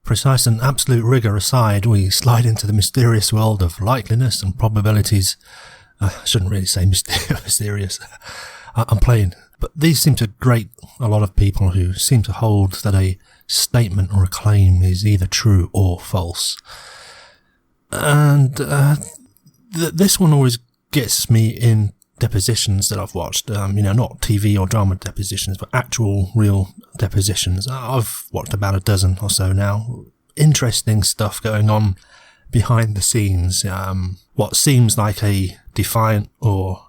Precise and absolute rigour aside, we slide into the mysterious world of likeliness and probabilities. I shouldn't really say mysterious. I'm playing. But these seem to grate a lot of people who seem to hold that a statement or a claim is either true or false. And this one always gets me in depositions that I've watched, not TV or drama depositions, but actual real depositions. I've watched about a dozen or so now. Interesting stuff going on behind the scenes. What seems like a defiant or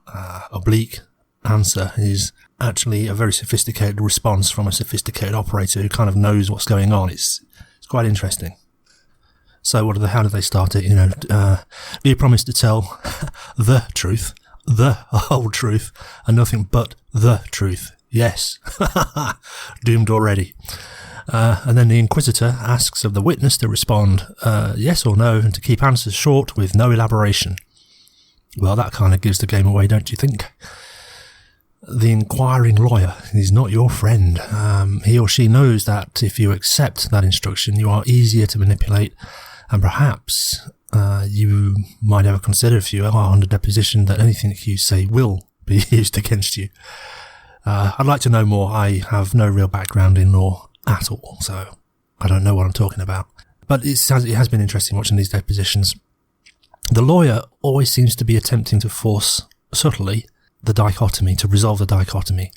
oblique answer is actually a very sophisticated response from a sophisticated operator who kind of knows what's going on. It's quite interesting. So how do they start it? Do you promise to tell the truth? The whole truth, and nothing but the truth. Yes. Doomed already. And then the inquisitor asks of the witness to respond yes or no, and to keep answers short with no elaboration. Well, that kind of gives the game away, don't you think? The inquiring lawyer is not your friend. He or she knows that if you accept that instruction, you are easier to manipulate, and perhaps you might ever consider, if you are under deposition, that anything you say will be used against you. I'd like to know more. I have no real background in law at all, so I don't know what I'm talking about. But it has been interesting watching these depositions. The lawyer always seems to be attempting to force, subtly, the dichotomy, to resolve the dichotomy.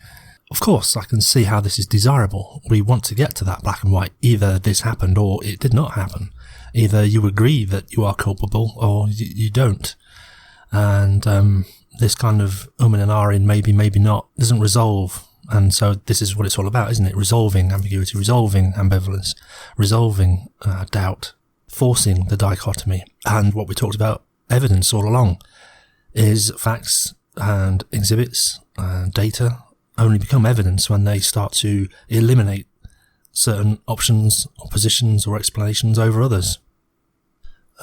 Of course, I can see how this is desirable. We want to get to that black and white. Either this happened or it did not happen. Either you agree that you are culpable or you don't. And this kind of and ahhing, maybe, maybe not, doesn't resolve. And so this is what it's all about, isn't it? Resolving ambiguity, resolving ambivalence, resolving doubt, forcing the dichotomy. And what we talked about, evidence all along, is facts and exhibits and data only become evidence when they start to eliminate certain options or positions or explanations over others.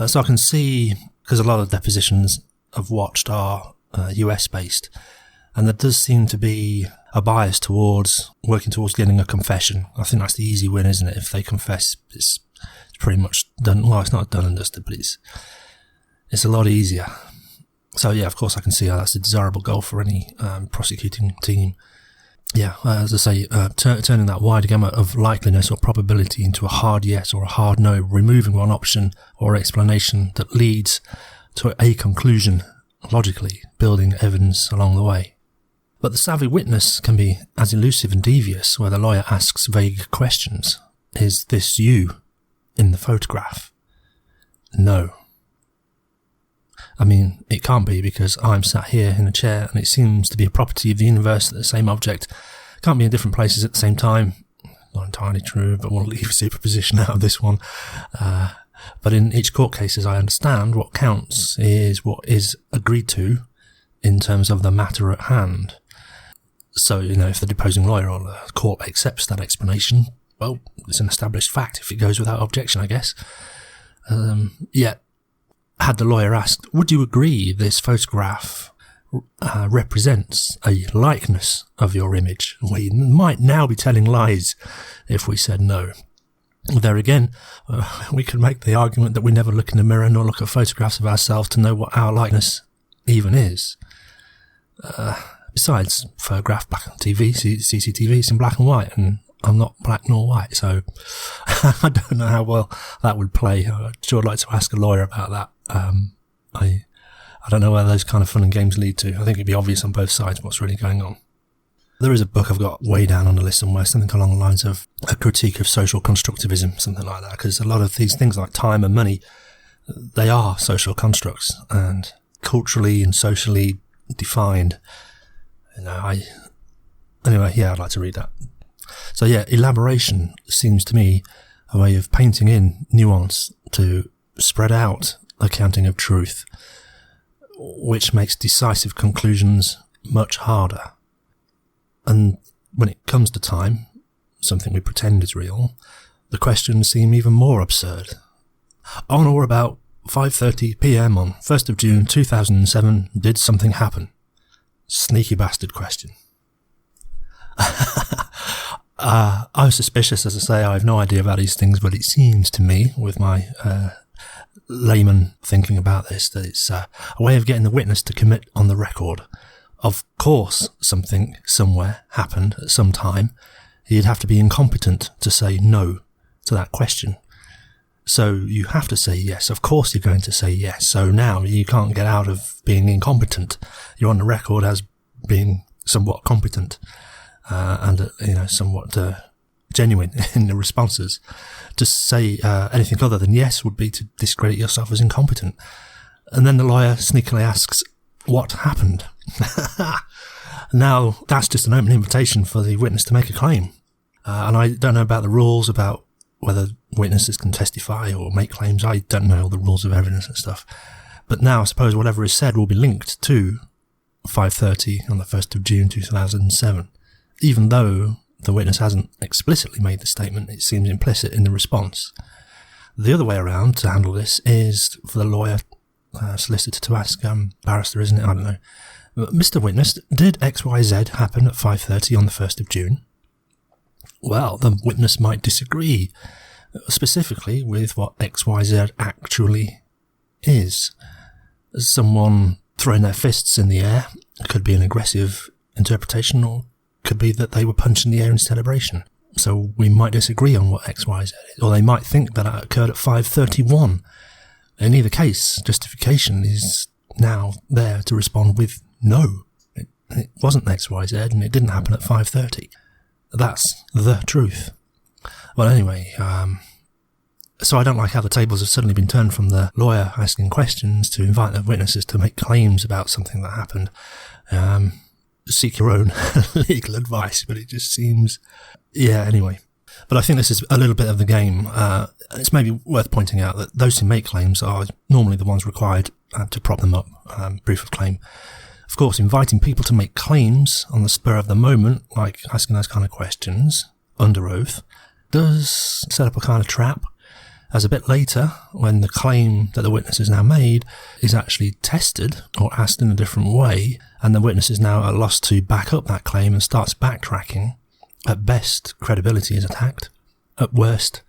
So I can see, because a lot of depositions I've watched are US based, and there does seem to be a bias towards working towards getting a confession. I think that's the easy win, isn't it? If they confess, it's pretty much done. Well, it's not done and dusted, but it's a lot easier. So yeah, of course I can see how that's a desirable goal for any prosecuting team. Yeah, as I say, turning that wide gamut of likeliness or probability into a hard yes or a hard no, removing one option or explanation that leads to a conclusion, logically building evidence along the way. But the savvy witness can be as elusive and devious, where the lawyer asks vague questions. Is this you in the photograph? No. I mean, it can't be, because I'm sat here in a chair and it seems to be a property of the universe that the same object can't be in different places at the same time. Not entirely true, but we'll leave superposition out of this one. But in each court case, as I understand, what counts is what is agreed to in terms of the matter at hand. So, if the deposing lawyer or the court accepts that explanation, well, it's an established fact if it goes without objection, I guess. Yet, had the lawyer asked, would you agree this photograph represents a likeness of your image? We might now be telling lies if we said no. There again, we could make the argument that we never look in the mirror nor look at photographs of ourselves to know what our likeness even is. Besides, photograph back on TV, CCTV, it's in black and white, and I'm not black nor white, so I don't know how well that would play. I'd sure like to ask a lawyer about that. I don't know where those kind of fun and games lead to. I think it'd be obvious on both sides what's really going on. There is a book I've got way down on the list somewhere, something along the lines of a critique of social constructivism, something like that, because a lot of these things like time and money, they are social constructs and culturally and socially defined. Anyway, I'd like to read that. So yeah, elaboration seems to me a way of painting in nuance to spread out accounting of truth, which makes decisive conclusions much harder. And when it comes to time, something we pretend is real, the questions seem even more absurd. On or about 5:30 p.m. on 1st of June 2007, did something happen? Sneaky bastard question. I was suspicious, as I say. I have no idea about these things, but it seems to me, with my layman thinking about this, that it's a way of getting the witness to commit on the record. Of course, something somewhere happened at some time. You'd have to be incompetent to say no to that question. So you have to say yes. Of course you're going to say yes. So now you can't get out of being incompetent. You're on the record as being somewhat competent and somewhat genuine in the responses. To say anything other than yes would be to discredit yourself as incompetent. And then the lawyer sneakily asks, what happened? Now, that's just an open invitation for the witness to make a claim. And I don't know about the rules about whether witnesses can testify or make claims. I don't know all the rules of evidence and stuff. But now I suppose whatever is said will be linked to 5:30 on the 1st of June 2007. Even though the witness hasn't explicitly made the statement, it seems implicit in the response. The other way around to handle this is for the lawyer, solicitor, to ask, barrister, isn't it? I don't know. Mr. Witness, did XYZ happen at 5:30 on the 1st of June? Well, the witness might disagree, specifically with what XYZ actually is. Someone throwing their fists in the air could be an aggressive interpretation, or could be that they were punching the air in celebration. So we might disagree on what XYZ is, or they might think that it occurred at 5:31. In either case, justification is now there to respond with no. It wasn't XYZ, and it didn't happen at 5:30. That's the truth. Well, anyway, so I don't like how the tables have suddenly been turned from the lawyer asking questions to invite the witnesses to make claims about something that happened. Seek your own legal advice, but it just seems... Yeah, anyway. But I think this is a little bit of the game. It's maybe worth pointing out that those who make claims are normally the ones required to prop them up, proof of claim. Of course, inviting people to make claims on the spur of the moment, like asking those kind of questions under oath, does set up a kind of trap, as a bit later, when the claim that the witness has now made is actually tested or asked in a different way, and the witness is now at a loss to back up that claim and starts backtracking, at best, credibility is attacked. At worst,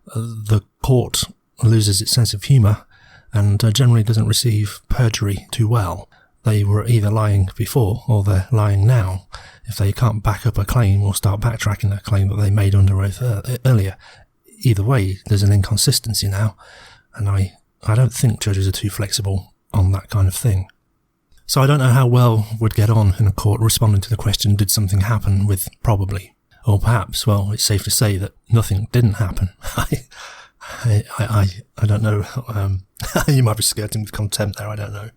the court loses its sense of humour and generally doesn't receive perjury too well. They were either lying before or they're lying now if they can't back up a claim or start backtracking a claim that they made under oath earlier. Either way, there's an inconsistency now, and I don't think judges are too flexible on that kind of thing. So I don't know how well we'd get on in a court responding to the question, did something happen, with probably. Or perhaps, well, it's safe to say that nothing didn't happen. I don't know. You might be skirting with contempt there, I don't know.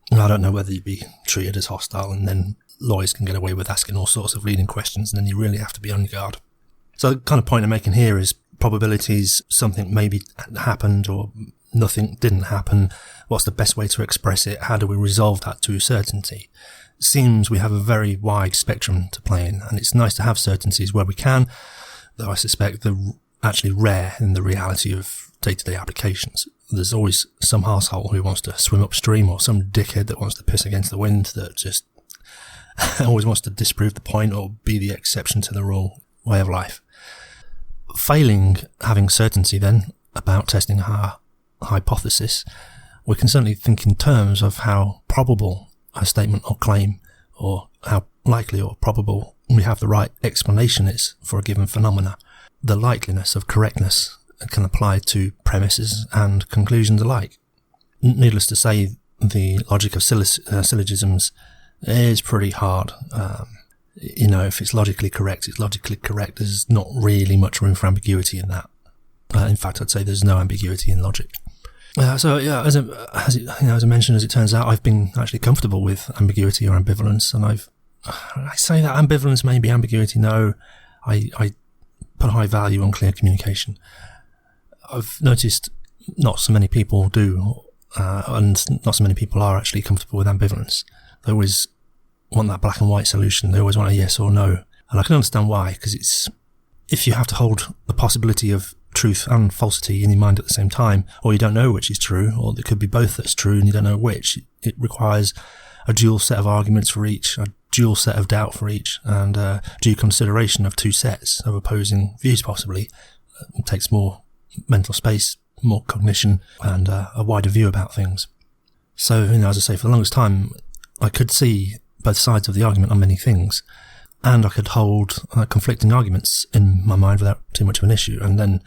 I don't know whether you'd be treated as hostile and then lawyers can get away with asking all sorts of leading questions and then you really have to be on your guard. So the kind of point I'm making here is probabilities, something maybe happened or nothing didn't happen. What's the best way to express it? How do we resolve that to certainty? It seems we have a very wide spectrum to play in, and it's nice to have certainties where we can, though I suspect they're actually rare in the reality of day-to-day applications. There's always some arsehole who wants to swim upstream, or some dickhead that wants to piss against the wind, that just always wants to disprove the point or be the exception to the rule way of life. Failing having certainty then about testing our hypothesis, we can certainly think in terms of how probable a statement or claim, or how likely or probable we have the right explanation is for a given phenomena. The likeliness of correctness can apply to premises and conclusions alike. Needless to say, the logic of syllogisms is pretty hard. If it's logically correct, it's logically correct. There's not really much room for ambiguity in that. In fact, I'd say there's no ambiguity in logic. As I mentioned, as it turns out, I've been actually comfortable with ambiguity or ambivalence, and I say that ambivalence may be ambiguity. No, I put high value on clear communication. I've noticed not so many people do, and not so many people are actually comfortable with ambivalence. They always want that black and white solution. They always want a yes or no, and I can understand why, because it's, if you have to hold the possibility of truth and falsity in your mind at the same time, or you don't know which is true, or there could be both that's true and you don't know which, it requires a dual set of arguments for each, a dual set of doubt for each, and due consideration of two sets of opposing views possibly. It takes more mental space, more cognition, and a wider view about things. So, as I say, for the longest time, I could see both sides of the argument on many things, and I could hold conflicting arguments in my mind without too much of an issue. And then,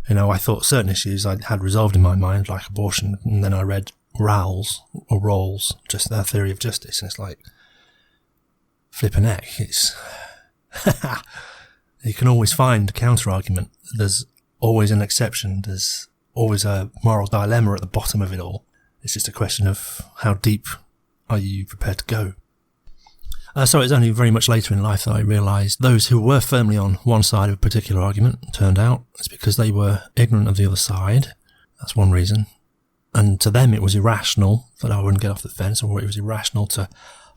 I thought certain issues I had resolved in my mind, like abortion, and then I read Rawls, just their theory of justice, and it's like, flipping heck, it's... You can always find a counter-argument. There's always an exception. There's always a moral dilemma at the bottom of it all. It's just a question of how deep are you prepared to go. So it's only very much later in life that I realised those who were firmly on one side of a particular argument, turned out, it's because they were ignorant of the other side. That's one reason. And to them it was irrational that I wouldn't get off the fence, or it was irrational to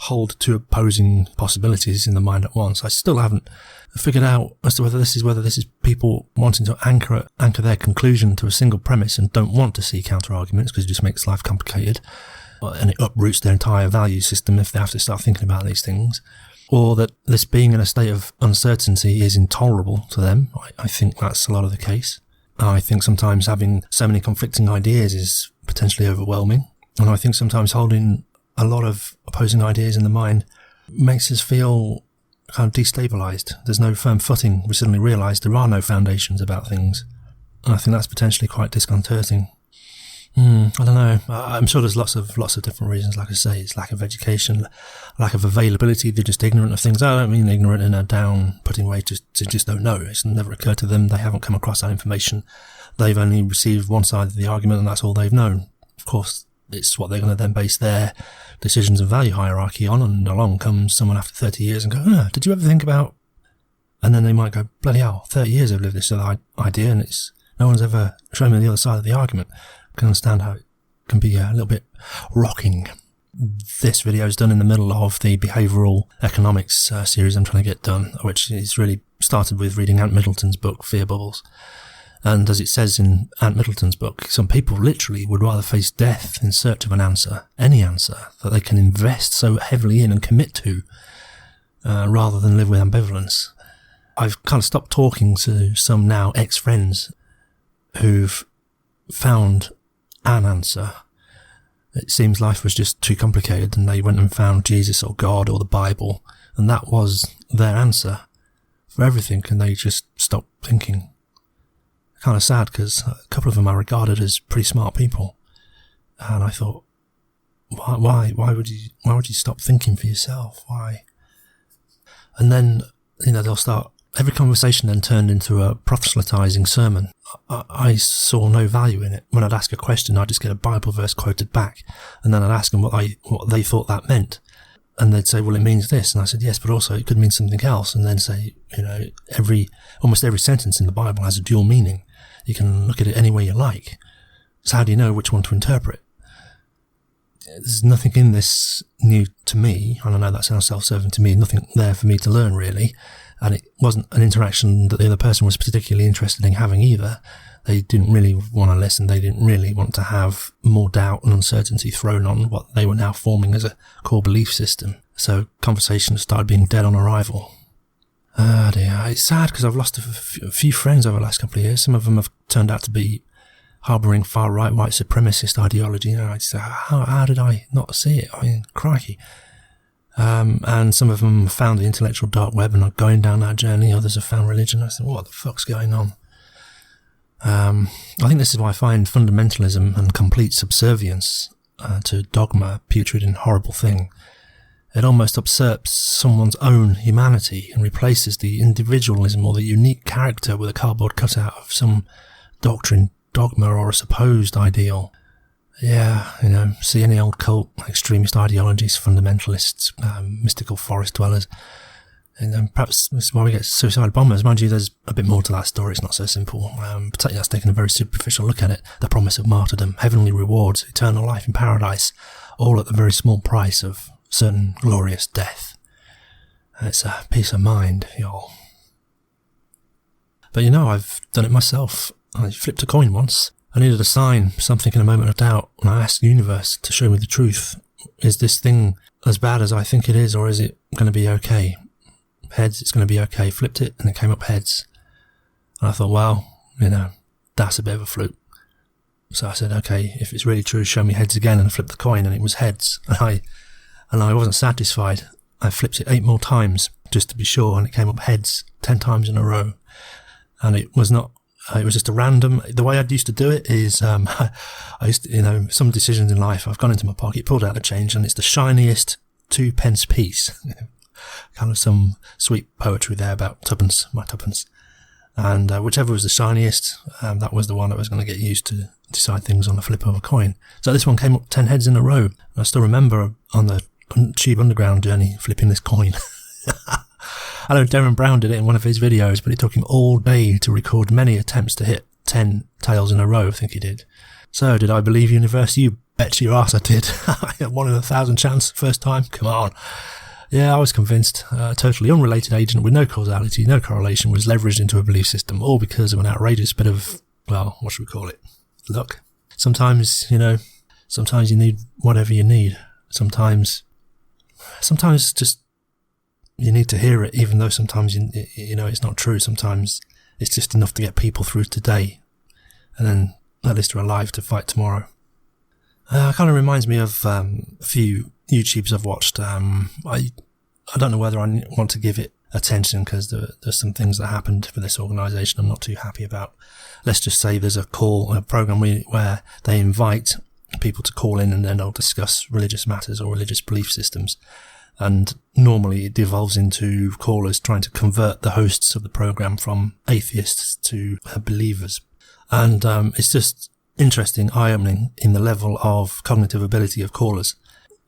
hold two opposing possibilities in the mind at once. I still haven't figured out as to whether this is people wanting to anchor their conclusion to a single premise and don't want to see counter arguments because it just makes life complicated, and it uproots their entire value system if they have to start thinking about these things, or that this being in a state of uncertainty is intolerable to them. I think that's a lot of the case. I think sometimes having so many conflicting ideas is potentially overwhelming, and I think sometimes holding a lot of opposing ideas in the mind makes us feel kind of destabilised. There's no firm footing. We suddenly realise there are no foundations about things, and I think that's potentially quite disconcerting. I don't know. I'm sure there's lots of different reasons. Like I say, it's lack of education, lack of availability. They're just ignorant of things. I don't mean ignorant in a down-putting way. Just don't know. It's never occurred to them. They haven't come across that information. They've only received one side of the argument, and that's all they've known. Of course, it's what they're going to then base their decisions and value hierarchy on, and along comes someone after 30 years and go, did you ever think about... And then they might go, bloody hell, 30 years I've lived this other idea, and no one's ever shown me the other side of the argument. I can understand how it can be a little bit rocking. This video is done in the middle of the behavioural economics series I'm trying to get done, which is really started with reading Ant Middleton's book, Fear Bubbles. And as it says in Ant Middleton's book, some people literally would rather face death in search of an answer, any answer, that they can invest so heavily in and commit to, rather than live with ambivalence. I've kind of stopped talking to some now ex-friends who've found an answer. It seems life was just too complicated, and they went and found Jesus or God or the Bible, and that was their answer for everything, and they just stopped thinking. Kind of sad, because a couple of them I regarded as pretty smart people, and I thought, why would you stop thinking for yourself? Why? And then they'll start. Every conversation then turned into a proselytizing sermon. I saw no value in it. When I'd ask a question, I'd just get a Bible verse quoted back, and then I'd ask them what they thought that meant. And they'd say, well, it means this. And I said, yes, but also it could mean something else. And then say, almost every sentence in the Bible has a dual meaning. You can look at it any way you like. So how do you know which one to interpret? There's nothing in this new to me, and I know that sounds self-serving to me, nothing there for me to learn really. And it wasn't an interaction that the other person was particularly interested in having either. They didn't really want to listen. They didn't really want to have more doubt and uncertainty thrown on what they were now forming as a core belief system. So conversations started being dead on arrival. Oh dear, it's sad because I've lost a few friends over the last couple of years. Some of them have turned out to be harbouring far-right white supremacist ideology. How did I not see it? I mean, crikey. And some of them found the intellectual dark web and are going down that journey. Others have found religion. I said, what the fuck's going on? I think this is why I find fundamentalism and complete subservience to dogma a putrid and horrible thing. It almost usurps someone's own humanity and replaces the individualism or the unique character with a cardboard cutout of some doctrine, dogma, or a supposed ideal. Yeah, see any old cult, extremist ideologies, fundamentalists, mystical forest dwellers. And perhaps this is why we get suicide bombers. Mind you, there's a bit more to that story. It's not so simple. Particularly that's taking a very superficial look at it. The promise of martyrdom, heavenly rewards, eternal life in paradise, all at the very small price of certain glorious death. It's a peace of mind, y'all. But I've done it myself. I flipped a coin once. I needed a sign, something in a moment of doubt, and I asked the universe to show me the truth. is this thing as bad as I think it is, or is it going to be okay? Heads, it's going to be okay. Flipped it, and it came up heads. And I thought, well, that's a bit of a fluke. So I said, okay, if it's really true, show me heads again, and I flipped the coin, and it was heads. And I wasn't satisfied. I flipped it 8 more times, just to be sure, and it came up heads 10 times in a row. And it was not, it was just a random, the way I used to do it is, I used to, some decisions in life, I've gone into my pocket, pulled out the change, and it's the shiniest 2p piece. Kind of some sweet poetry there about tuppence, my tuppence. And whichever was the shiniest, that was the one that was going to get used to decide things on the flip of a coin. So this one came up 10 heads in a row. I still remember on the Tube Underground journey flipping this coin. I know Darren Brown did it in one of his videos, but it took him all day to record many attempts to hit 10 tails in a row, I think he did. So, did I believe universe? You bet your ass I did. I had 1 in 1,000 chance first time. Come on. Yeah, I was convinced. A totally unrelated agent with no causality, no correlation was leveraged into a belief system, all because of an outrageous bit of, well, what should we call it? Luck. Sometimes, sometimes you need whatever you need. Sometimes just you need to hear it, even though sometimes it's not true. Sometimes it's just enough to get people through today, and then at least they're alive to fight tomorrow. It kind of reminds me of a few YouTubes I've watched. I don't know whether I want to give it attention because there's some things that happened for this organisation I'm not too happy about. Let's just say there's a program where they invite people to call in and then they'll discuss religious matters or religious belief systems. And normally it devolves into callers trying to convert the hosts of the program from atheists to believers. And it's just interesting, eye-opening in the level of cognitive ability of callers.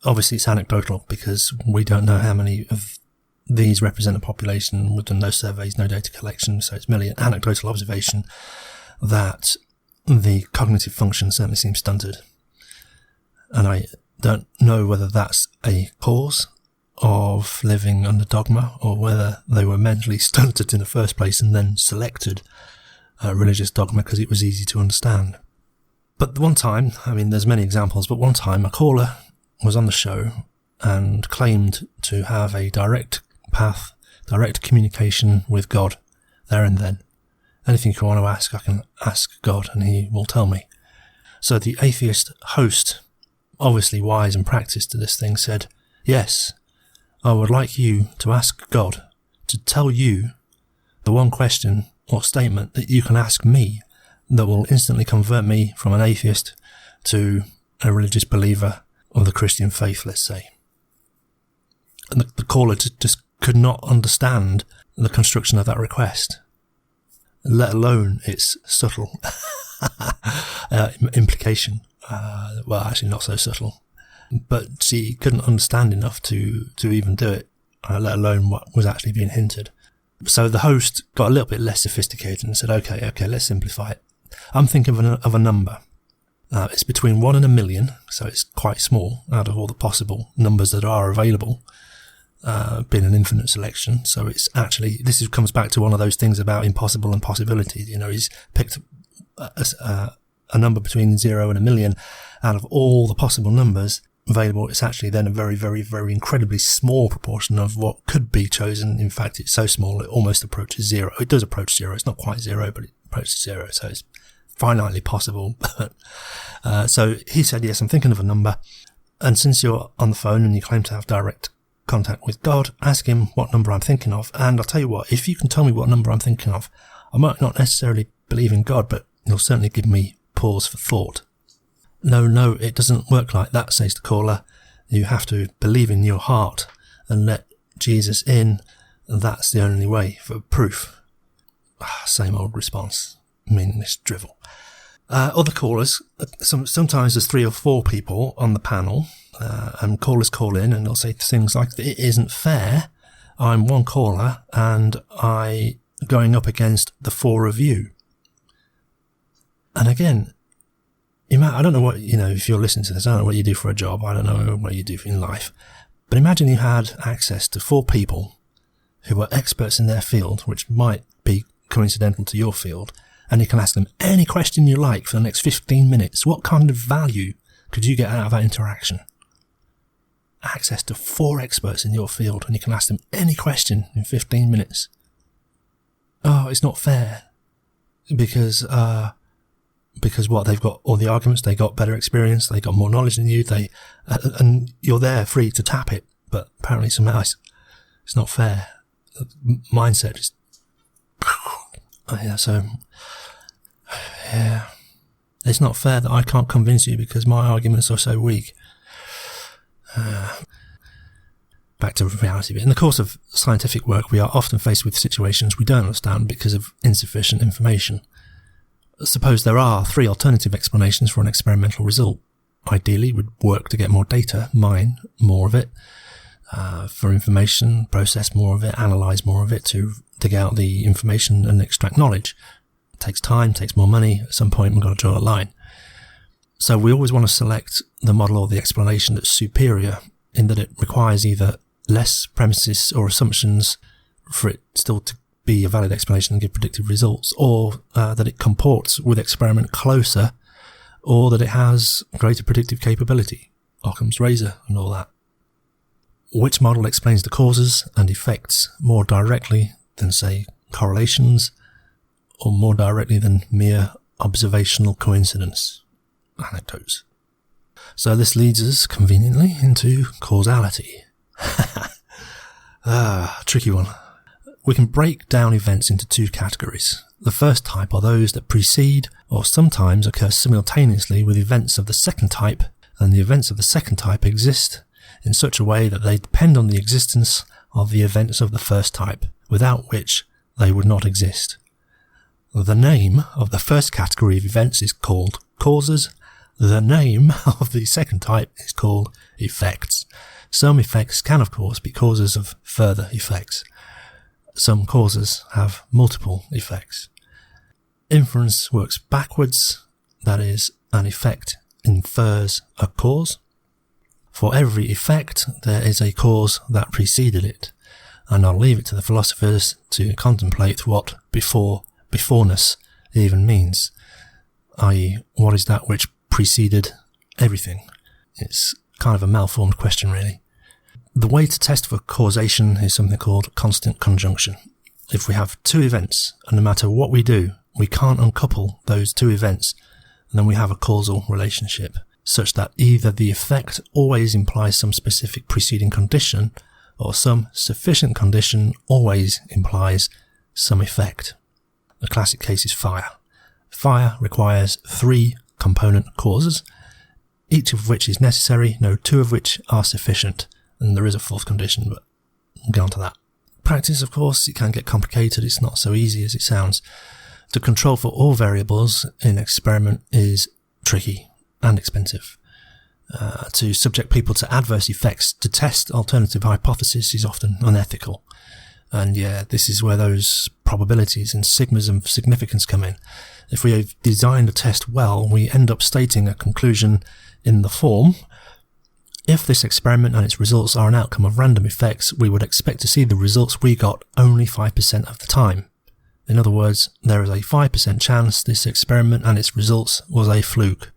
Obviously it's anecdotal because we don't know how many of these represent the population. We've done no surveys, no data collection, so it's merely an anecdotal observation that the cognitive function certainly seems stunted. And I don't know whether that's a cause of living under dogma or whether they were mentally stunted in the first place and then selected religious dogma because it was easy to understand. But one time, there's many examples, but one time a caller was on the show and claimed to have a direct path, direct communication with God there and then. Anything you want to ask, I can ask God and he will tell me. So the atheist host, obviously wise and practiced to this thing, said, yes, I would like you to ask God to tell you the one question or statement that you can ask me that will instantly convert me from an atheist to a religious believer of the Christian faith, let's say. And the caller just could not understand the construction of that request, let alone its subtle implication. Well, actually not so subtle. But she couldn't understand enough to even do it, let alone what was actually being hinted. So the host got a little bit less sophisticated and said, okay, let's simplify it. I'm thinking of a number. It's between 1 and 1 million, so it's quite small out of all the possible numbers that are available, being an infinite selection. So it's actually, comes back to one of those things about impossible and possibilities. He's picked a number between 0 and 1 million out of all the possible numbers available. It's actually then a very, very, very incredibly small proportion of what could be chosen. In fact, it's so small it almost approaches 0. It does approach 0. It's not quite 0, but it approaches 0. So it's finitely possible. So he said, yes, I'm thinking of a number. And since you're on the phone and you claim to have direct contact with God, ask him what number I'm thinking of. And I'll tell you what, if you can tell me what number I'm thinking of, I might not necessarily believe in God, but you'll certainly give me pause for thought. No, it doesn't work like that, says the caller. You have to believe in your heart and let Jesus in. And that's the only way for proof. Same old response, meaningless drivel. Other callers, sometimes there's 3 or 4 people on the panel, and callers call in and they'll say things like, it isn't fair. I'm one caller and I going up against the 4 of you. And again, I don't know what, if you're listening to this, I don't know what you do for a job. I don't know what you do in life. But imagine you had access to 4 people who were experts in their field, which might be coincidental to your field, and you can ask them any question you like for the next 15 minutes. What kind of value could you get out of that interaction? access to 4 experts in your field and you can ask them any question in 15 minutes. Oh, it's not fair. Because what, they've got all the arguments, they got better experience, they got more knowledge than you, and you're there free to tap it, but apparently somehow it's not fair. The mindset just, it's not fair that I can't convince you because my arguments are so weak. Back to reality. In the course of scientific work, we are often faced with situations we don't understand because of insufficient information. Suppose there are 3 alternative explanations for an experimental result. Ideally, we'd work to get more data, mine more of it, for information, process more of it, analyse more of it to dig out the information and extract knowledge. It takes time, takes more money. At some point, we've got to draw a line. So we always want to select the model or the explanation that's superior in that it requires either less premises or assumptions for it still to be a valid explanation and give predictive results, or that it comports with experiment closer, or that it has greater predictive capability, Occam's razor and all that. Which model explains the causes and effects more directly than, say, correlations, or more directly than mere observational coincidence, anecdotes? So this leads us conveniently into causality. Tricky one. We can break down events into 2 categories. The first type are those that precede or sometimes occur simultaneously with events of the second type, and the events of the second type exist in such a way that they depend on the existence of the events of the first type, without which they would not exist. The name of the first category of events is called causes. The name of the second type is called effects. Some effects can, of course, be causes of further effects. Some causes have multiple effects. Inference works backwards, that is, an effect infers a cause. For every effect, there is a cause that preceded it, and I'll leave it to the philosophers to contemplate what beforeness even means, i.e., what is that which preceded everything? It's kind of a malformed question, really. The way to test for causation is something called constant conjunction. If we have 2 events, and no matter what we do, we can't uncouple those 2 events, then we have a causal relationship, such that either the effect always implies some specific preceding condition, or some sufficient condition always implies some effect. The classic case is fire. Fire requires 3 component causes, each of which is necessary, no 2 of which are sufficient. And there is a 4th condition, but we'll get on to that. Practice, of course, it can get complicated. It's not so easy as it sounds. To control for all variables in experiment is tricky and expensive. To subject people to adverse effects to test alternative hypotheses is often unethical. And yeah, this is where those probabilities and sigmas of significance come in. If we have designed a test well, we end up stating a conclusion in the form: if this experiment and its results are an outcome of random effects, we would expect to see the results we got only 5% of the time. In other words, there is a 5% chance this experiment and its results was a fluke.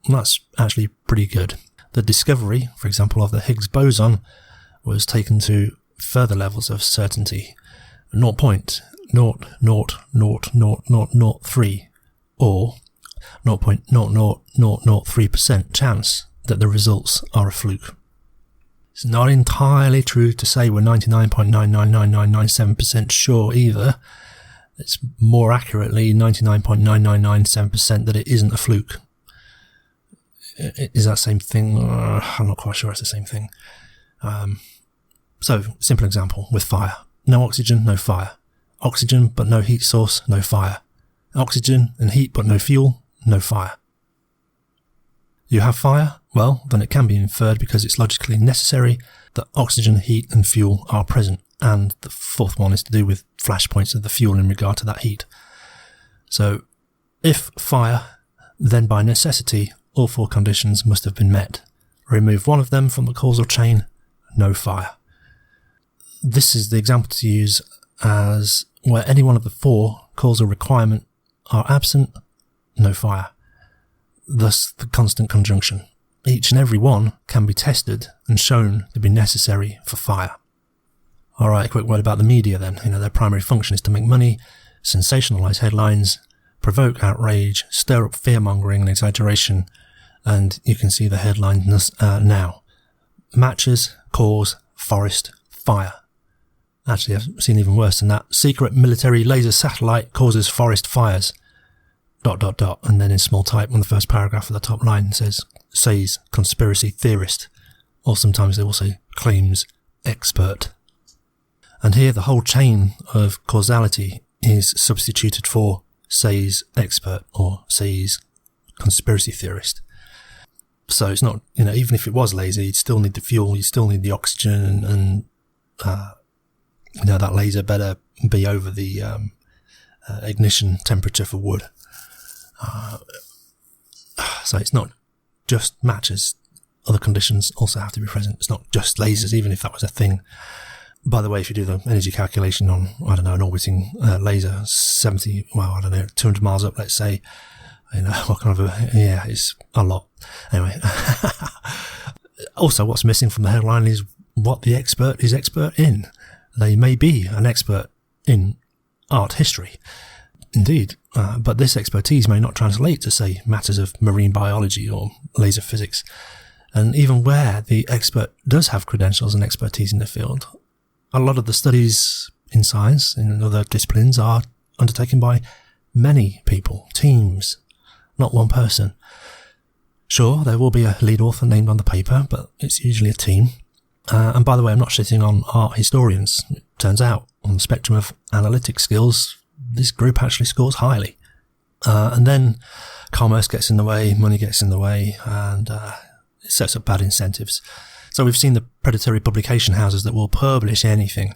That's actually pretty good. The discovery, for example, of the Higgs boson was taken to further levels of certainty, 0.0000003 or 0.00003% chance that the results are a fluke. It's not entirely true to say we're 99.999997% sure either. It's more accurately 99.9997% that it isn't a fluke. Is that the same thing? I'm not quite sure it's the same thing. So, simple example with fire. No oxygen, no fire. Oxygen but no heat source, no fire. Oxygen and heat but no fuel, no fire. You have fire? Well, then it can be inferred because it's logically necessary that oxygen, heat and fuel are present. And the 4th one is to do with flashpoints of the fuel in regard to that heat. So, if fire, then by necessity, all 4 conditions must have been met. Remove one of them from the causal chain, no fire. This is the example to use as where any one of the 4 causal requirements are absent, no fire. Thus, the constant conjunction. each and every one can be tested and shown to be necessary for fire. Alright, a quick word about the media then. Their primary function is to make money, sensationalise headlines, provoke outrage, stir up fear-mongering and exaggeration, and you can see the headlines now. Matches cause forest fire. Actually, I've seen even worse than that. Secret military laser satellite causes forest fires. ... And then in small type on the first paragraph of the top line says conspiracy theorist, or sometimes they will say claims expert. And here the whole chain of causality is substituted for says expert or says conspiracy theorist. So it's not, even if it was laser, you'd still need the fuel, you still need the oxygen, and that laser better be over the ignition temperature for wood. So it's not just matches. Other conditions also have to be present. It's not just lasers, even if that was a thing. By the way, if you do the energy calculation on, an orbiting laser, 200 miles up, let's say, what kind of it's a lot. Anyway. Also, what's missing from the headline is what the expert is expert in. They may be an expert in art history. Indeed, but this expertise may not translate to, say, matters of marine biology or laser physics. And even where the expert does have credentials and expertise in the field, a lot of the studies in science and other disciplines are undertaken by many people, teams, not one person. Sure, there will be a lead author named on the paper, but it's usually a team. And by the way, I'm not shitting on art historians. It turns out, on the spectrum of analytic skills, this group actually scores highly. And then commerce gets in the way, money gets in the way, and it sets up bad incentives. So we've seen the predatory publication houses that will publish anything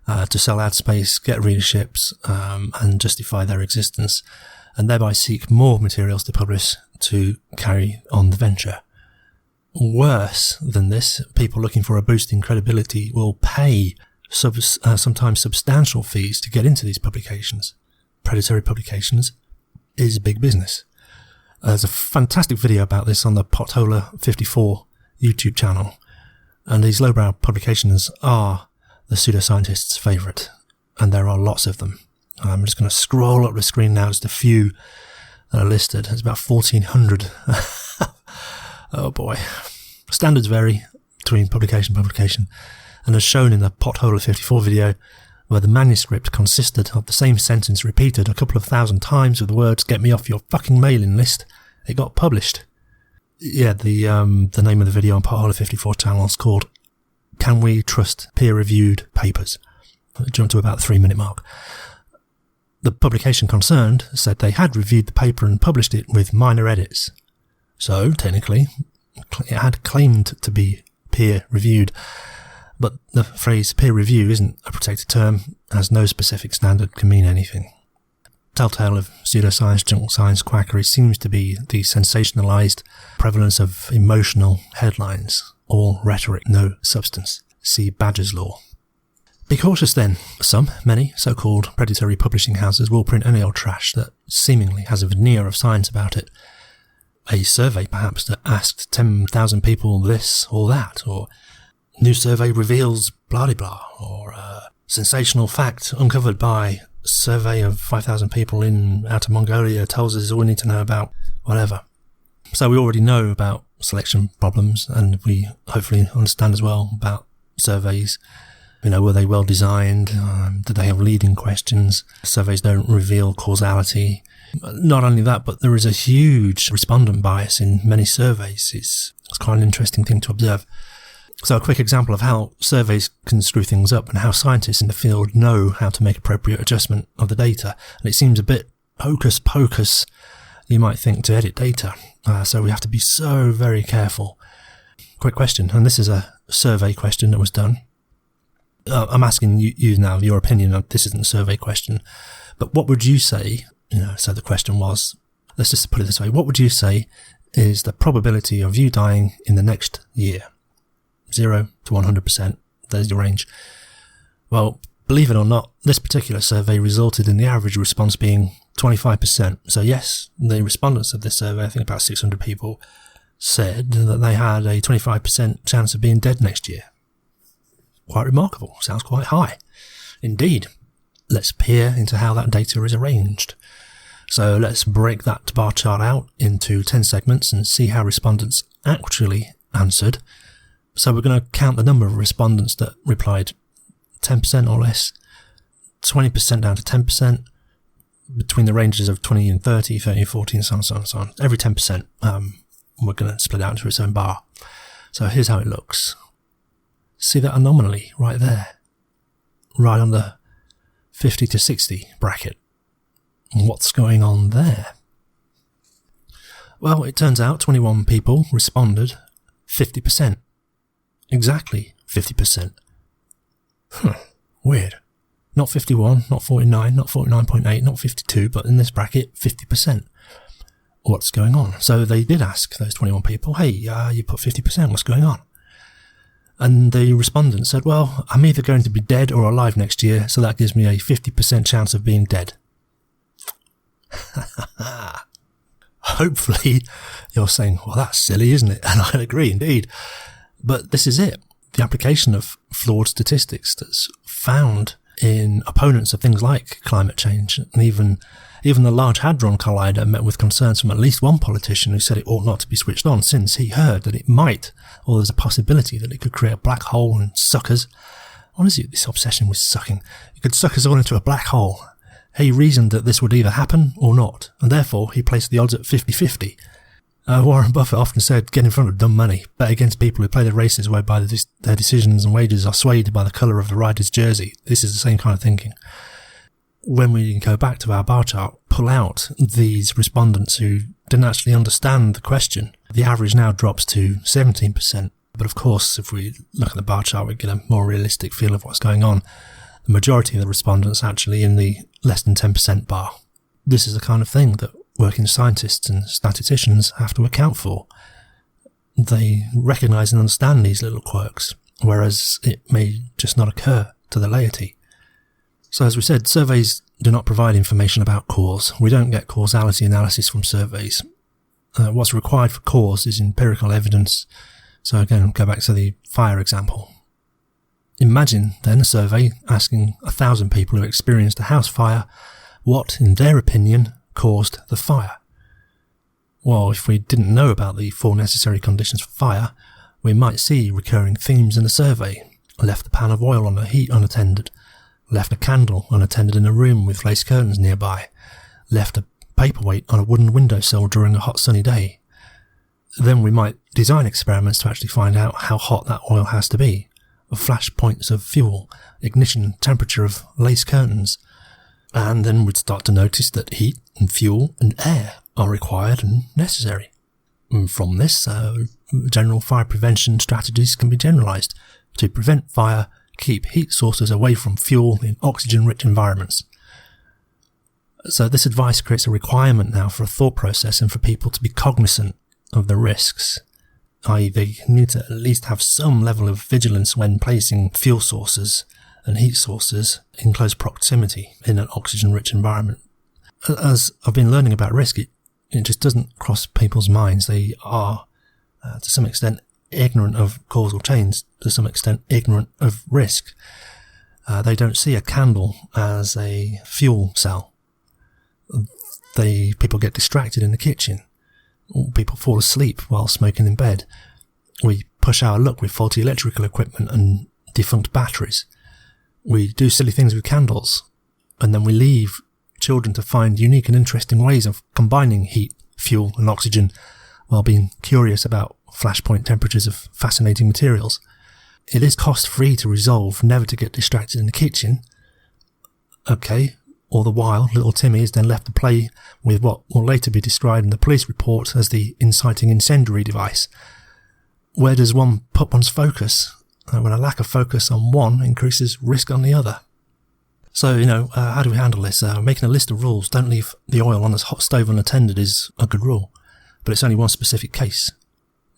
to sell ad space, get readerships, and justify their existence, and thereby seek more materials to publish to carry on the venture. Worse than this, people looking for a boost in credibility will pay sometimes substantial fees to get into these publications. Predatory publications is big business. There's a fantastic video about this on the Potholer54 YouTube channel, and these lowbrow publications are the pseudoscientists' favourite, and there are lots of them. I'm just going to scroll up the screen now, just a few that are listed. There's about 1,400. Oh boy. Standards vary between publication and publication, and as shown in the Potholer54 video, where the manuscript consisted of the same sentence repeated a couple of thousand times with the words, "Get me off your fucking mailing list," it got published. Yeah, the name of the video on Potholer54 channel is called "Can We Trust Peer-Reviewed Papers?" It jumped to about the 3-minute mark. The publication concerned said they had reviewed the paper and published it with minor edits. So, technically, it had claimed to be peer-reviewed, but the phrase peer review isn't a protected term, as no specific standard can mean anything. Telltale of pseudoscience, junk science, quackery seems to be the sensationalized prevalence of emotional headlines, all rhetoric, no substance. See Badger's Law. Be cautious then. Many so-called predatory publishing houses will print any old trash that seemingly has a veneer of science about it. A survey perhaps that asked 10,000 people this or that, or new survey reveals blah-de-blah, or sensational fact uncovered by survey of 5,000 people in outer Mongolia tells us all we need to know about whatever. So we already know about selection problems, and we hopefully understand as well about surveys. Were they well designed? Did they have leading questions? Surveys don't reveal causality. Not only that, but there is a huge respondent bias in many surveys. It's quite an interesting thing to observe. So a quick example of how surveys can screw things up and how scientists in the field know how to make appropriate adjustment of the data. And it seems a bit hocus pocus, you might think, to edit data. So we have to be so very careful. Quick question, and this is a survey question that was done. I'm asking you now your opinion. This isn't a survey question, but what would you say, so the question was, let's just put it this way, what would you say is the probability of you dying in the next year? 0 to 100%, there's your range. Well, believe it or not, this particular survey resulted in the average response being 25%. So yes, the respondents of this survey, I think about 600 people, said that they had a 25% chance of being dead next year. Quite remarkable. Sounds quite high. Indeed. Let's peer into how that data is arranged. So let's break that bar chart out into 10 segments and see how respondents actually answered. So we're going to count the number of respondents that replied 10% or less, 20% down to 10%, between the ranges of 20 and 30, 30 and 40, and so on, so on, so on. Every 10%, we're going to split out into its own bar. So here's how it looks. See that anomaly right there? Right on the 50 to 60 bracket. What's going on there? Well, it turns out 21 people responded 50%. Exactly 50%. Weird. Not 51, not 49, not 49.8, not 52, but in this bracket, 50%. What's going on? So they did ask those 21 people, hey, you put 50%, what's going on? And the respondent said, well, I'm either going to be dead or alive next year, so that gives me a 50% chance of being dead. Hopefully you're saying, well, that's silly, isn't it? And I agree, indeed. But this is it. The application of flawed statistics that's found in opponents of things like climate change. And even the Large Hadron Collider met with concerns from at least one politician who said it ought not to be switched on, since he heard that it might, or there's a possibility that it could create a black hole and suck us. What is it, this obsession with sucking? It could suck us all into a black hole. He reasoned that this would either happen or not, and therefore he placed the odds at 50-50. Warren Buffett often said, get in front of dumb money, bet against people who play their races whereby their decisions and wages are swayed by the colour of the rider's jersey. This is the same kind of thinking. When we go back to our bar chart, pull out these respondents who didn't actually understand the question, the average now drops to 17%. But of course, if we look at the bar chart, we get a more realistic feel of what's going on. The majority of the respondents actually in the less than 10% bar. This is the kind of thing that working scientists and statisticians have to account for. They recognise and understand these little quirks, whereas it may just not occur to the laity. So as we said, surveys do not provide information about cause. We don't get causality analysis from surveys. What's required for cause is empirical evidence. So again, go back to the fire example. Imagine then a survey asking 1,000 people who experienced a house fire what, in their opinion, caused the fire. Well, if we didn't know about the 4 necessary conditions for fire, we might see recurring themes in the survey. Left a pan of oil on the heat unattended. Left a candle unattended in a room with lace curtains nearby. Left a paperweight on a wooden windowsill during a hot sunny day. Then we might design experiments to actually find out how hot that oil has to be. Flash points of fuel, ignition, temperature of lace curtains. And then we'd start to notice that heat and fuel and air are required and necessary. And from this, general fire prevention strategies can be generalised. To prevent fire, keep heat sources away from fuel in oxygen-rich environments. So this advice creates a requirement now for a thought process and for people to be cognizant of the risks. I.e. they need to at least have some level of vigilance when placing fuel sources and heat sources in close proximity in an oxygen-rich environment. As I've been learning about risk, it just doesn't cross people's minds. They are, to some extent, ignorant of causal chains, to some extent ignorant of risk. They don't see a candle as a fuel cell. People get distracted in the kitchen. People fall asleep while smoking in bed. We push our luck with faulty electrical equipment and defunct batteries. We do silly things with candles, and then we leave children to find unique and interesting ways of combining heat, fuel and oxygen while being curious about flashpoint temperatures of fascinating materials. It is cost-free to resolve never to get distracted in the kitchen. Okay, all the while, little Timmy is then left to play with what will later be described in the police report as the inciting incendiary device. Where does one put one's focus when a lack of focus on one increases risk on the other? So, how do we handle this? Making a list of rules, don't leave the oil on the hot stove unattended, is a good rule, but it's only one specific case.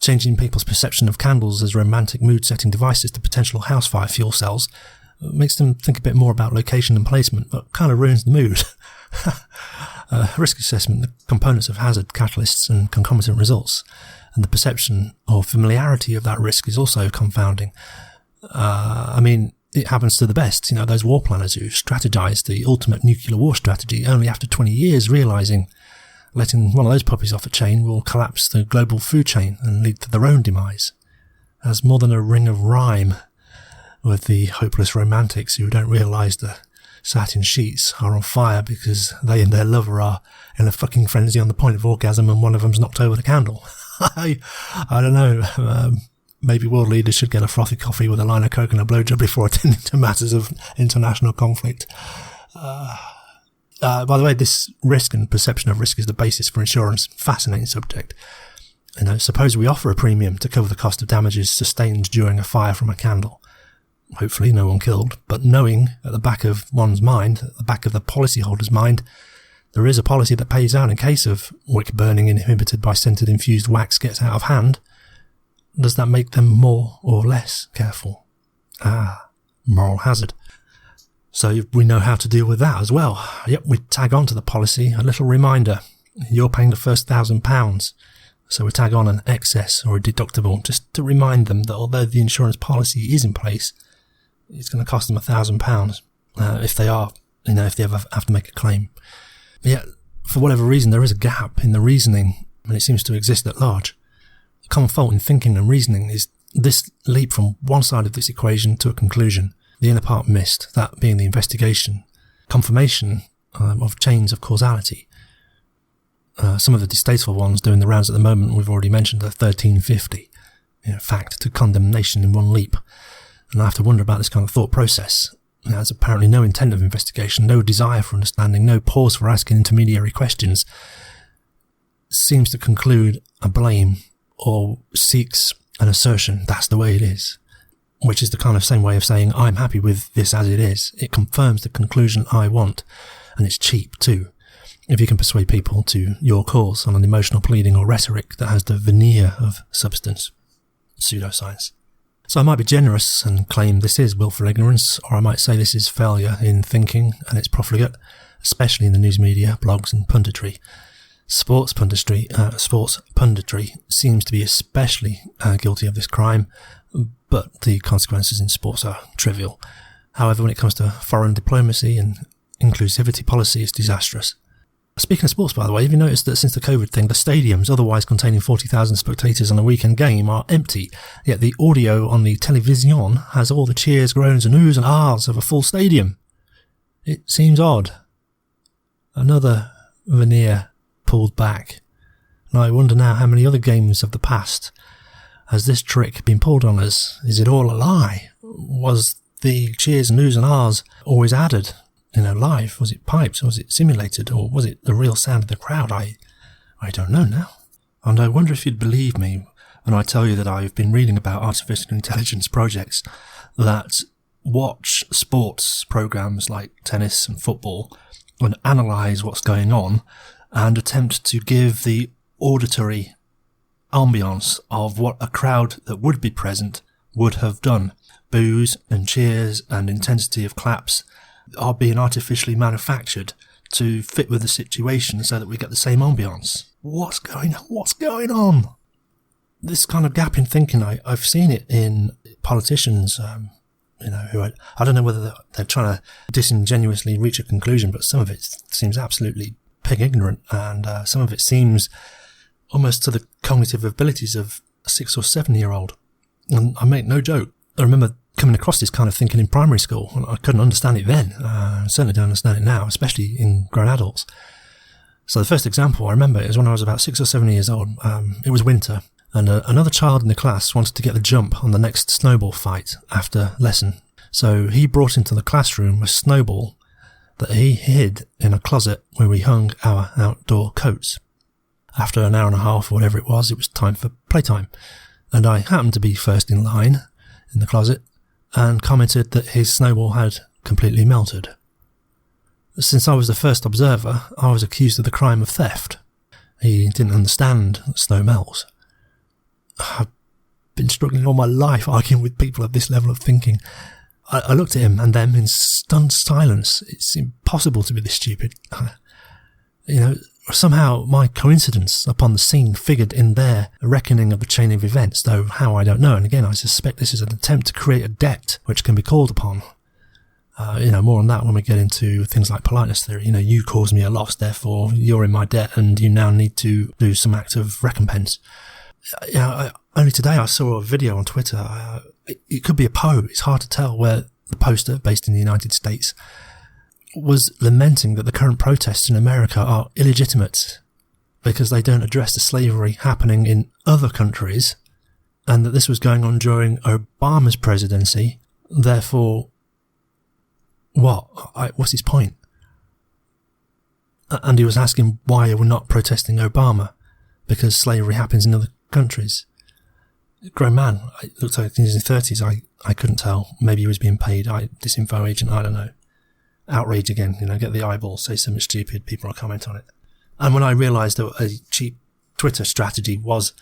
Changing people's perception of candles as romantic mood-setting devices to potential house fire fuel cells makes them think a bit more about location and placement, but kind of ruins the mood. Risk assessment, the components of hazard, catalysts and concomitant results. And the perception or familiarity of that risk is also confounding. I mean, it happens to the best. Those war planners who strategized the ultimate nuclear war strategy only after 20 years realizing letting one of those puppies off a chain will collapse the global food chain and lead to their own demise. There's more than a ring of rhyme with the hopeless romantics who don't realize the satin sheets are on fire because they and their lover are in a fucking frenzy on the point of orgasm and one of them's knocked over the candle. I don't know. Maybe world leaders should get a frothy coffee with a line of coke and a blowjob before attending to matters of international conflict. By the way, this risk and perception of risk is the basis for insurance. Fascinating subject. Suppose we offer a premium to cover the cost of damages sustained during a fire from a candle. Hopefully no one killed, but knowing at the back of one's mind, at the back of the policyholder's mind, there is a policy that pays out in case of wick burning inhibited by scented infused wax gets out of hand. Does that make them more or less careful? Moral hazard. So we know how to deal with that as well. Yep, we tag on to the policy a little reminder. You're paying the first £1,000. So we tag on an excess or a deductible just to remind them that although the insurance policy is in place, it's going to cost them £1,000 if they ever have to make a claim. Yet, for whatever reason, there is a gap in the reasoning, and it seems to exist at large. The common fault in thinking and reasoning is this leap from one side of this equation to a conclusion, the inner part missed, that being the investigation, confirmation of chains of causality. Some of the distasteful ones doing the rounds at the moment we've already mentioned are 1350, fact to condemnation in one leap. And I have to wonder about this kind of thought process. There's apparently no intent of investigation, no desire for understanding, no pause for asking intermediary questions. Seems to conclude a blame or seeks an assertion, that's the way it is. Which is the kind of same way of saying, I'm happy with this as it is. It confirms the conclusion I want. And it's cheap too. If you can persuade people to your cause on an emotional pleading or rhetoric that has the veneer of substance. Pseudoscience. So I might be generous and claim this is willful ignorance, or I might say this is failure in thinking and it's profligate, especially in the news media, blogs and punditry. Sports punditry seems to be especially guilty of this crime, but the consequences in sports are trivial. However, when it comes to foreign diplomacy and inclusivity policy, it's disastrous. Speaking of sports, by the way, have you noticed that since the COVID thing, the stadiums, otherwise containing 40,000 spectators on a weekend game, are empty, yet the audio on the television has all the cheers, groans and oohs and ahs of a full stadium? It seems odd. Another veneer pulled back. And I wonder now how many other games of the past has this trick been pulled on us? Is it all a lie? Was the cheers and oohs and ahs always added? Live? Was it piped? Was it simulated? Or was it the real sound of the crowd? I don't know now. And I wonder if you'd believe me when I tell you that I've been reading about artificial intelligence projects that watch sports programs like tennis and football and analyse what's going on and attempt to give the auditory ambience of what a crowd that would be present would have done. Boos and cheers and intensity of claps are being artificially manufactured to fit with the situation so that we get the same ambience. What's going on? This kind of gap in thinking, I've seen it in politicians, who I don't know whether they're trying to disingenuously reach a conclusion, but some of it seems absolutely pig ignorant, and some of it seems almost to the cognitive abilities of a 6 or 7 year old. And I make no joke. I remember coming across this kind of thinking in primary school, and I couldn't understand it then. I certainly don't understand it now, especially in grown adults. So the first example I remember is when I was about 6 or 7 years old. It was winter, and another child in the class wanted to get the jump on the next snowball fight after lesson. So he brought into the classroom a snowball that he hid in a closet where we hung our outdoor coats. After an hour and a half or whatever it was time for playtime. And I happened to be first in line in the closet and commented that his snowball had completely melted. Since I was the first observer, I was accused of the crime of theft. He didn't understand that snow melts. I've been struggling all my life arguing with people of this level of thinking. I looked at him and them in stunned silence. It's impossible to be this stupid. Somehow my coincidence upon the scene figured in their reckoning of the chain of events, though how I don't know. And again, I suspect this is an attempt to create a debt which can be called upon. More on that when we get into things like politeness theory. You caused me a loss, therefore you're in my debt and you now need to do some act of recompense. Only today I saw a video on Twitter. It could be a Poe. It's hard to tell, where the poster, based in the United States, was lamenting that the current protests in America are illegitimate because they don't address the slavery happening in other countries, and that this was going on during Obama's presidency. Therefore, what's his point? And he was asking why we're not protesting Obama, because slavery happens in other countries. Grown man, it looked like in his 30s, I couldn't tell. Maybe he was being paid, disinfo agent, I don't know. Outrage again, get the eyeballs, say something stupid, people will comment on it. And when I realised that a cheap Twitter strategy was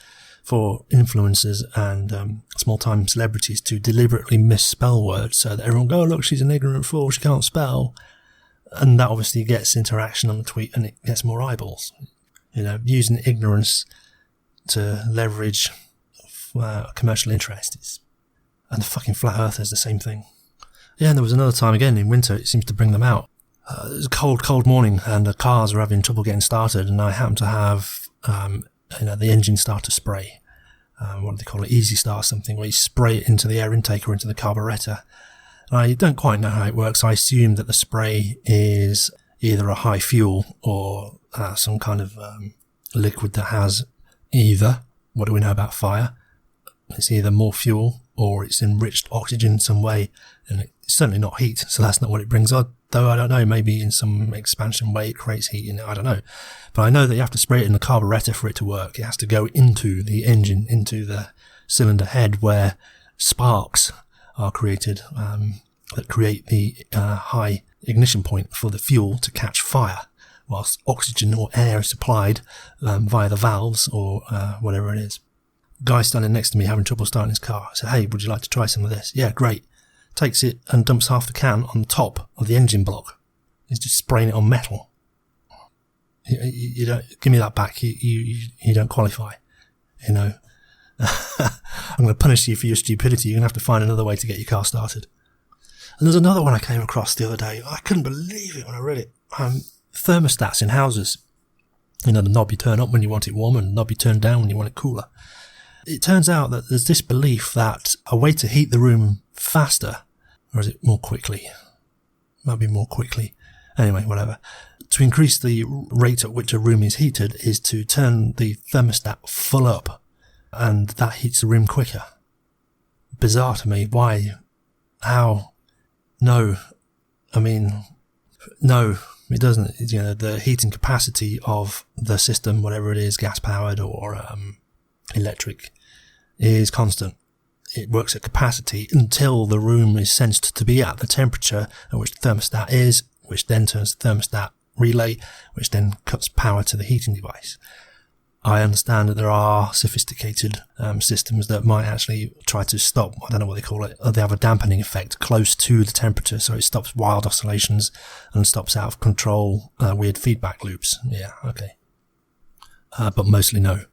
for influencers and small-time celebrities to deliberately misspell words so that everyone go, oh, look, she's an ignorant fool, she can't spell. And that obviously gets interaction on the tweet and it gets more eyeballs. Using ignorance to leverage commercial interests. And the fucking flat earthers, the same thing. Yeah, and there was another time again in winter, it seems to bring them out. It was a cold morning and the cars were having trouble getting started, and I happened to have, the engine starter spray. What do they call it? Easy Start or something, where you spray it into the air intake or into the carburettor. And I don't quite know how it works. I assume that the spray is either a high fuel or some kind of liquid that has either, what do we know about fire? It's either more fuel or it's enriched oxygen in some way, and it's certainly not heat, so that's not what it brings on. Though I don't know, maybe in some expansion way it creates heat in it, I don't know. But I know that you have to spray it in the carburettor for it to work. It has to go into the engine, into the cylinder head, where sparks are created that create the high ignition point for the fuel to catch fire, whilst oxygen or air is supplied via the valves or whatever it is. Guy standing next to me having trouble starting his car. I said, hey, would you like to try some of this? Yeah, great. Takes it and dumps half the can on the top of the engine block. He's just spraying it on metal. You don't give me that back. You don't qualify. I'm going to punish you for your stupidity. You're going to have to find another way to get your car started. And there's another one I came across the other day. I couldn't believe it when I read it. Thermostats in houses. The knob you turn up when you want it warm and the knob you turn down when you want it cooler. It turns out that there's this belief that a way to heat the room faster, or is it more quickly? Might be more quickly. Anyway, whatever. To increase the rate at which a room is heated is to turn the thermostat full up, and that heats the room quicker. Bizarre to me. Why? How? No. No, it doesn't. The heating capacity of the system, whatever it is, gas-powered or electric, is constant. It works at capacity until the room is sensed to be at the temperature at which the thermostat is, which then turns the thermostat relay, which then cuts power to the heating device. I understand that there are sophisticated systems that might actually try to stop, I don't know what they call it, they have a dampening effect close to the temperature, so it stops wild oscillations and stops out of control weird feedback loops. Yeah, okay. But mostly no.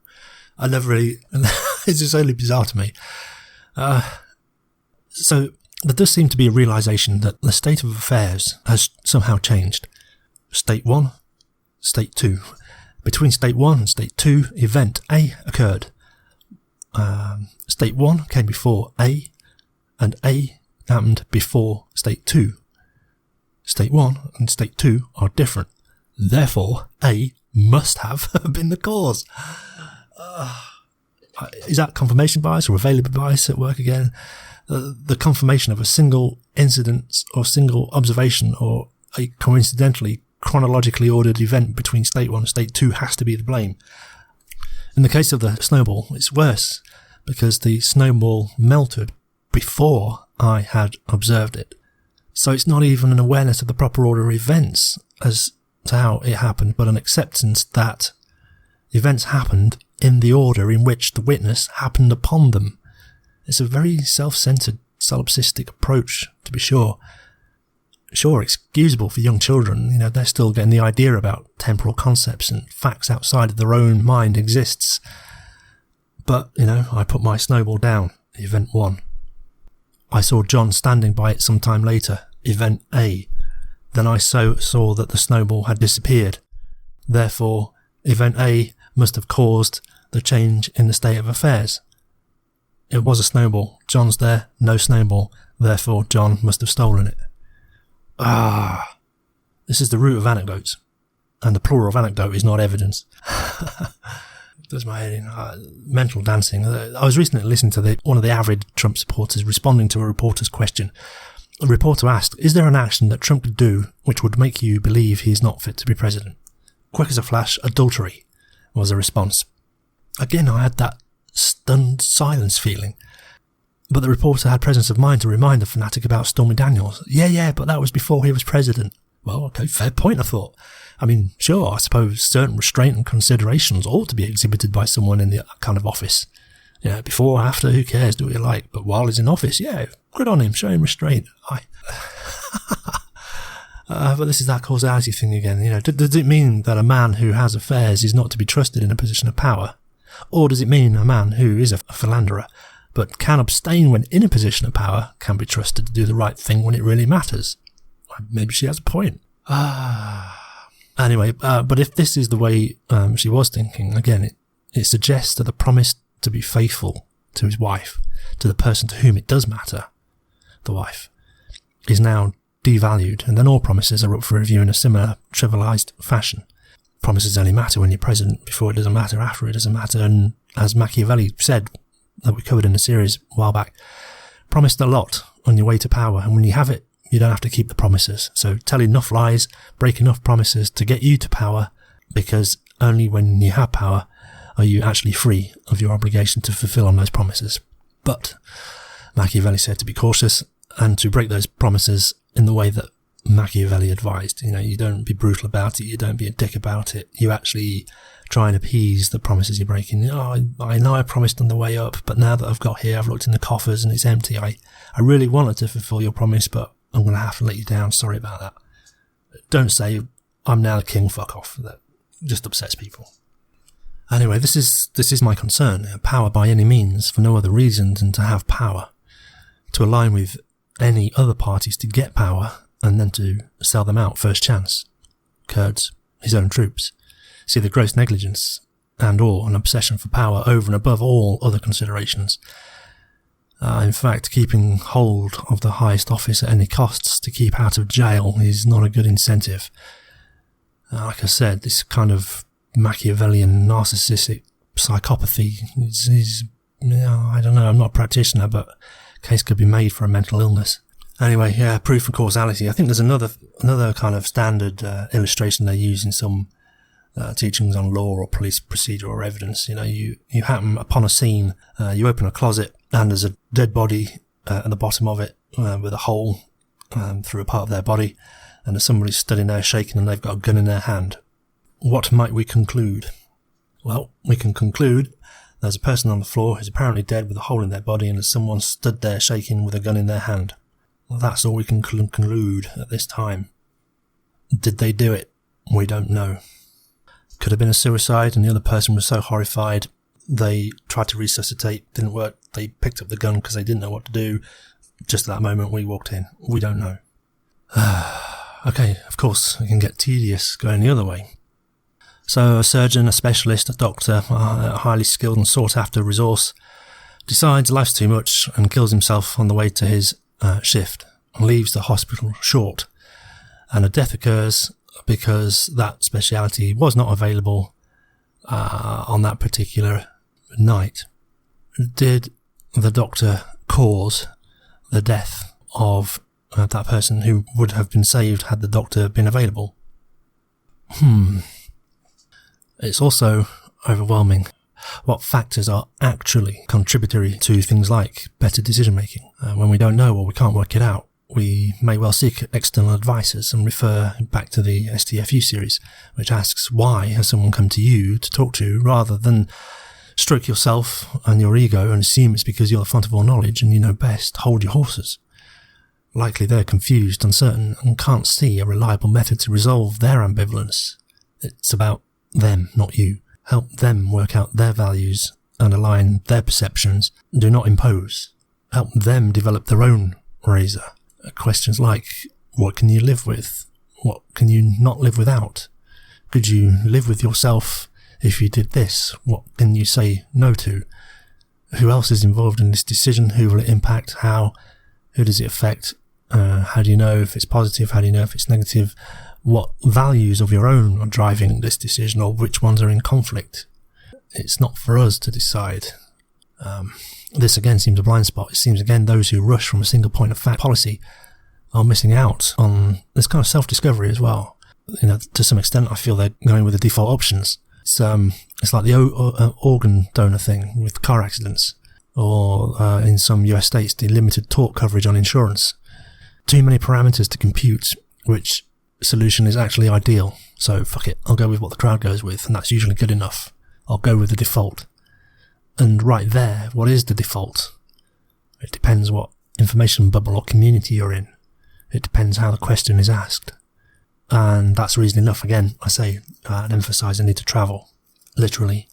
I never really, it's just only bizarre to me. So there does seem to be a realization that the state of affairs has somehow changed. State 1, State 2. Between State 1 and State 2, event A occurred. State 1 came before A, and A happened before State 2. State 1 and State 2 are different. Therefore, A must have been the cause. Is that confirmation bias or availability bias at work again? The confirmation of a single incident or single observation or a coincidentally chronologically ordered event between State 1 and State 2 has to be the blame. In the case of the snowball, it's worse because the snowball melted before I had observed it. So it's not even an awareness of the proper order of events as to how it happened, but an acceptance that events happened in the order in which the witness happened upon them. It's a very self-centered, solipsistic approach, to be sure. sure, excusable for young children. They're still getting the idea about temporal concepts and facts outside of their own mind exists. But, I put my snowball down, event 1. I saw John standing by it some time later, event A. Then I saw that the snowball had disappeared. Therefore, event A must have caused the change in the state of affairs. It was a snowball. John's there, no snowball. Therefore, John must have stolen it. This is the root of anecdotes. And the plural of anecdote is not evidence. Does my head in. Mental dancing. I was recently listening to one of the avid Trump supporters responding to a reporter's question. The reporter asked, is there an action that Trump could do which would make you believe he is not fit to be president? Quick as a flash, adultery was the response. Again, I had that stunned silence feeling. But the reporter had presence of mind to remind the fanatic about Stormy Daniels. Yeah, but that was before he was president. Well, okay, fair point, I thought. I mean, sure, I suppose certain restraint and considerations ought to be exhibited by someone in that kind of office. Yeah, before, after, who cares, do what you like. But while he's in office, yeah, good on him, show him restraint. But this is that causality thing again. Does it mean that a man who has affairs is not to be trusted in a position of power? Or does it mean a man who is a philanderer but can abstain when in a position of power can be trusted to do the right thing when it really matters? Maybe she has a point. Anyway, but if this is the way she was thinking, again, it suggests that the promise to be faithful to his wife, to the person to whom it does matter, the wife, is now devalued, and then all promises are up for review in a similar trivialized fashion. Promises only matter when you're president. Before it doesn't matter, after it doesn't matter. And as Machiavelli said, that we covered in the series a while back, promised a lot on your way to power, and when you have it, you don't have to keep the promises. So tell enough lies, break enough promises to get you to power, because only when you have power are you actually free of your obligation to fulfill on those promises. But Machiavelli said to be cautious and to break those promises in the way that Machiavelli advised. You don't be brutal about it, you don't be a dick about it, you actually try and appease the promises you're breaking. I know I promised on the way up, but now that I've got here, I've looked in the coffers and it's empty. I really wanted to fulfill your promise, but I'm going to have to let you down. Sorry about that. Don't say, I'm now the king, fuck off. That just upsets people. Anyway, this is my concern. Power by any means, for no other reason than to have power. To align with any other parties to get power, and then to sell them out first chance. Kurds, his own troops. See the gross negligence and/or an obsession for power over and above all other considerations. In fact, keeping hold of the highest office at any costs to keep out of jail is not a good incentive. Like I said, this kind of Machiavellian narcissistic psychopathy is I don't know, I'm not a practitioner, but a case could be made for a mental illness. Anyway, yeah, proof and causality. I think there's another kind of standard illustration they use in some teachings on law or police procedure or evidence. You happen upon a scene, you open a closet, and there's a dead body at the bottom of it with a hole through a part of their body, and there's somebody stood in there shaking and they've got a gun in their hand. What might we conclude? Well, we can conclude there's a person on the floor who's apparently dead with a hole in their body, and there's someone stood there shaking with a gun in their hand. Well, that's all we can conclude at this time. Did they do it? We don't know. Could have been a suicide, and the other person was so horrified they tried to resuscitate, didn't work. They picked up the gun because they didn't know what to do. Just at that moment we walked in. We don't know. Okay, of course, it can get tedious going the other way. So a surgeon, a specialist, a doctor, a highly skilled and sought-after resource, decides life's too much and kills himself on the way to his shift and leaves the hospital short. And a death occurs because that speciality was not available on that particular night. Did the doctor cause the death of that person who would have been saved had the doctor been available? It's also overwhelming. What factors are actually contributory to things like better decision making? When we don't know or we can't work it out, we may well seek external advisors and refer back to the STFU series, which asks why has someone come to you to talk to, rather than stroke yourself and your ego and assume it's because you're the font of all knowledge and you know best. Hold your horses. Likely they're confused, uncertain, and can't see a reliable method to resolve their ambivalence. It's about them, not you. Help them work out their values and align their perceptions. Do not impose. Help them develop their own razor. Questions like, what can you live with? What can you not live without? Could you live with yourself if you did this? What can you say no to? Who else is involved in this decision? Who will it impact? How? Who does it affect? How do you know if it's positive? How do you know if it's negative? What values of your own are driving this decision, or which ones are in conflict? It's not for us to decide. This again seems a blind spot. It seems again those who rush from a single point of fact policy are missing out on this kind of self-discovery as well. To some extent, I feel they're going with the default options. It's like the organ donor thing with car accidents, or in some US states, the limited tort coverage on insurance. Too many parameters to compute which solution is actually ideal. So fuck it, I'll go with what the crowd goes with, and that's usually good enough. I'll go with the default. And right there, what is the default? It depends what information bubble or community you're in. It depends how the question is asked. And that's reason enough, again, I say, and emphasise the need to travel. Literally.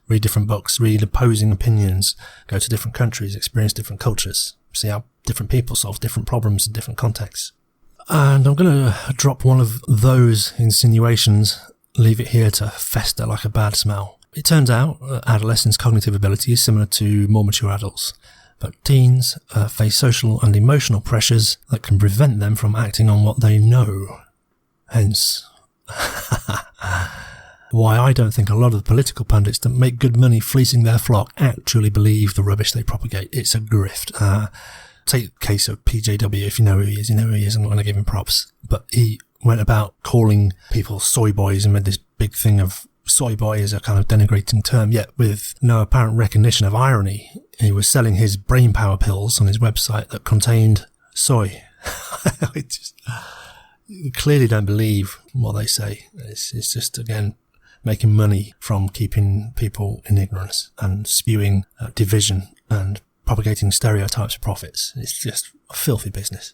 Read different books, read opposing opinions, go to different countries, experience different cultures, see how different people solve different problems in different contexts. And I'm going to drop one of those insinuations, leave it here to fester like a bad smell. It turns out adolescents' cognitive ability is similar to more mature adults, but teens face social and emotional pressures that can prevent them from acting on what they know. Hence, why I don't think a lot of the political pundits that make good money fleecing their flock actually believe the rubbish they propagate. It's a grift. Take the case of PJW, if you know who he is, you know who he is. I'm not going to give him props. But he went about calling people soy boys and made this big thing of soy boy as a kind of denigrating term, yet with no apparent recognition of irony. He was selling his brain power pills on his website that contained soy. You clearly don't believe what they say. It's just, again, making money from keeping people in ignorance and spewing division and propagating stereotypes of profits. It's just a filthy business.